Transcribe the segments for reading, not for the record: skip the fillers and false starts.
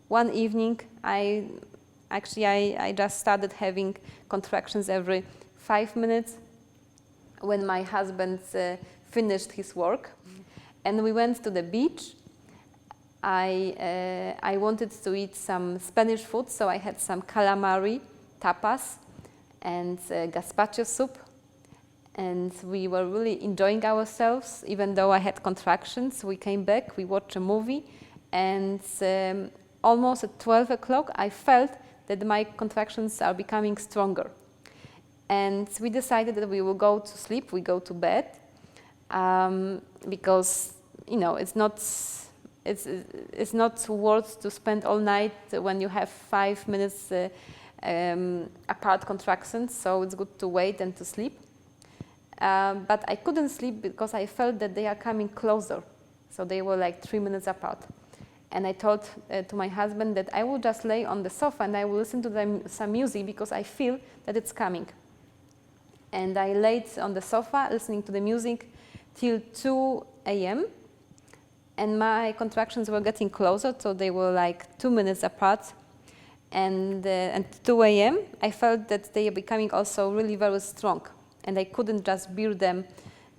one evening, I just started having contractions every 5 minutes when my husband finished his work. And we went to the beach. I wanted to eat some Spanish food, so I had some calamari, tapas, and gazpacho soup. And we were really enjoying ourselves, even though I had contractions. We came back, we watched a movie, and almost at 12 o'clock, I felt that my contractions are becoming stronger. And we decided that we will go to sleep, we go to bed, because, you know, it's not worth to spend all night when you have 5 minutes apart contractions, so it's good to wait and to sleep. But I couldn't sleep because I felt that they are coming closer. So they were like 3 minutes apart. And I told to my husband that I will just lay on the sofa and I will listen to some music because I feel that it's coming. And I laid on the sofa listening to the music till 2 a.m. And my contractions were getting closer, so they were like 2 minutes apart. And at 2 a.m. I felt that they are becoming also really very strong. And I couldn't just bear them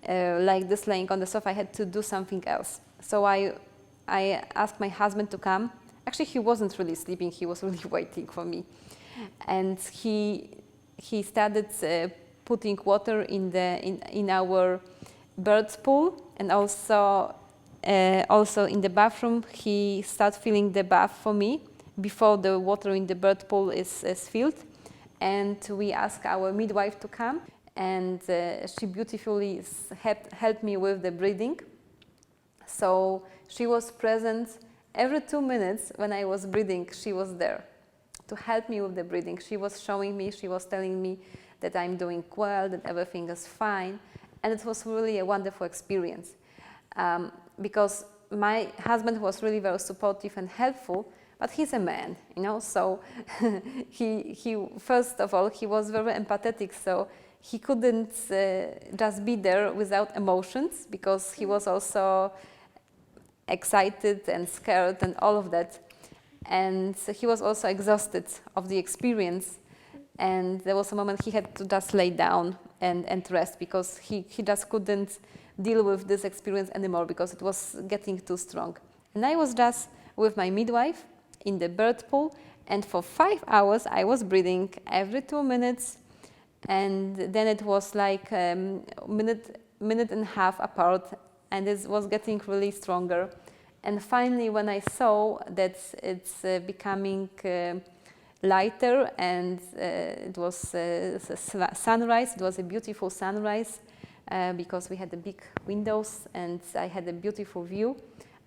like this laying on the sofa. I had to do something else. So I asked my husband to come. Actually, he wasn't really sleeping. He was really waiting for me. And he started putting water in our bird's pool, and also in the bathroom. He started filling the bath for me before the water in the bird pool is filled. And we asked our midwife to come. And she beautifully helped me with the breathing. So she was present every 2 minutes when I was breathing. She was there to help me with the breathing. She was showing me, she was telling me that I'm doing well, that everything is fine. And it was really a wonderful experience because my husband was really very supportive and helpful, but he's a man, you know, so he first of all, he was very empathetic, so he couldn't just be there without emotions because he was also excited and scared and all of that. And he was also exhausted of the experience. And there was a moment he had to just lay down and rest because he just couldn't deal with this experience anymore because it was getting too strong. And I was just with my midwife in the bird pool, and for 5 hours I was breathing every 2 minutes. And then it was like minute and a half apart, and it was getting really stronger. And finally, when I saw that it's becoming lighter, and it was sunrise, it was a beautiful sunrise because we had the big windows and I had a beautiful view,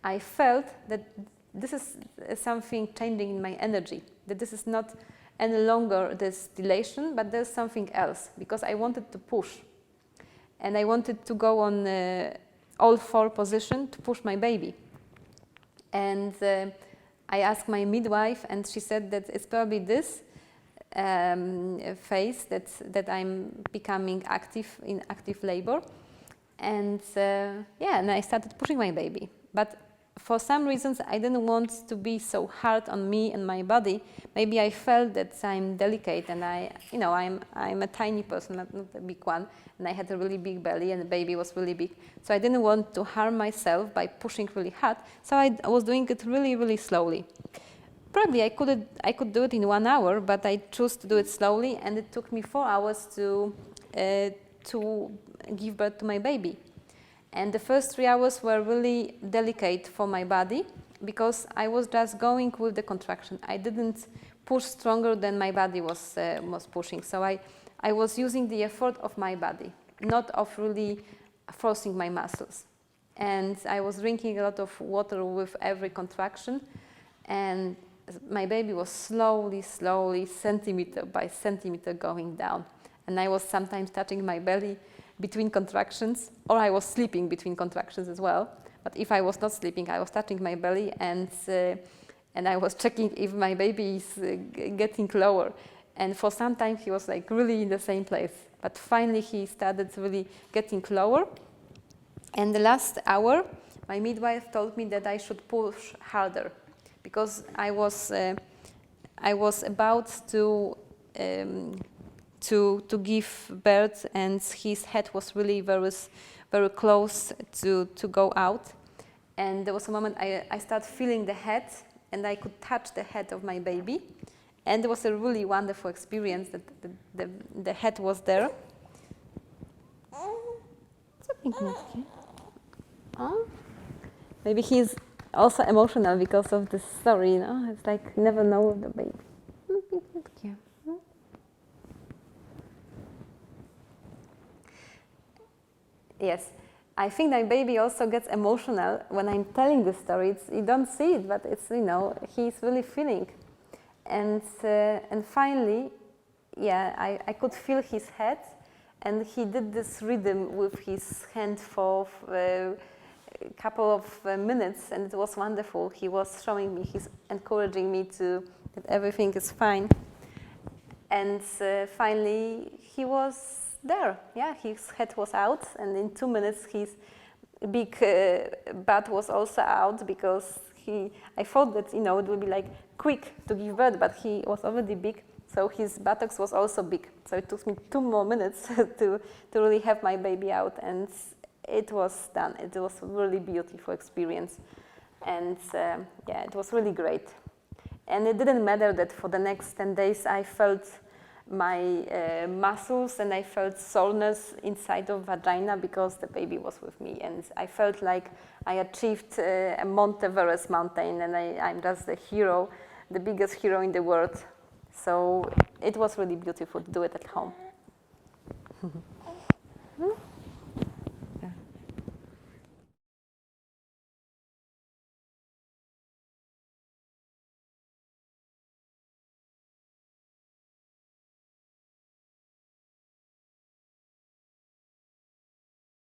I felt that this is something changing in my energy, that this is not any longer this dilation, but there's something else, because I wanted to push. And I wanted to go on all four position to push my baby. And I asked my midwife, and she said that it's probably this phase that I'm becoming active in active labor. And and I started pushing my baby. But for some reasons, I didn't want to be so hard on me and my body. Maybe I felt that I'm delicate, and I'm a tiny person, not a big one, and I had a really big belly, and the baby was really big. So I didn't want to harm myself by pushing really hard. So I was doing it really, really slowly. Probably I could do it in 1 hour, but I chose to do it slowly, and it took me 4 hours to give birth to my baby. And the first 3 hours were really delicate for my body because I was just going with the contraction. I didn't push stronger than my body was pushing. So I was using the effort of my body, not of really forcing my muscles. And I was drinking a lot of water with every contraction. And my baby was slowly, centimeter by centimeter going down. And I was sometimes touching my belly between contractions, or I was sleeping between contractions as well. But if I was not sleeping, I was touching my belly, and I was checking if my baby is getting lower. And for some time he was like really in the same place. But finally he started really getting lower. And the last hour, my midwife told me that I should push harder because I was about to give birth, and his head was really very close to go out. And there was a moment I started feeling the head, and I could touch the head of my baby. And it was a really wonderful experience that the head was there. Oh. Maybe he's also emotional because of this story, you know? It's like you never know the baby. Yes, I think my baby also gets emotional when I'm telling the story. You don't see it, but it's, you know, he's really feeling. And finally, yeah, I could feel his head, and he did this rhythm with his hand for a couple of minutes, and it was wonderful. He was showing me, he's encouraging me that everything is fine. And finally, he was there. Yeah, his head was out, and in 2 minutes, his big butt was also out, because I thought that, you know, it would be like quick to give birth, but he was already big, so his buttocks was also big. So it took me 2 more minutes to really have my baby out, and it was done. It was a really beautiful experience, and yeah, it was really great. And it didn't matter that for the next 10 days I felt my muscles, and I felt soreness inside of vagina, because the baby was with me, and I felt like I achieved a Mount Everest mountain, and I'm just the hero, the biggest hero in the world. So it was really beautiful to do it at home.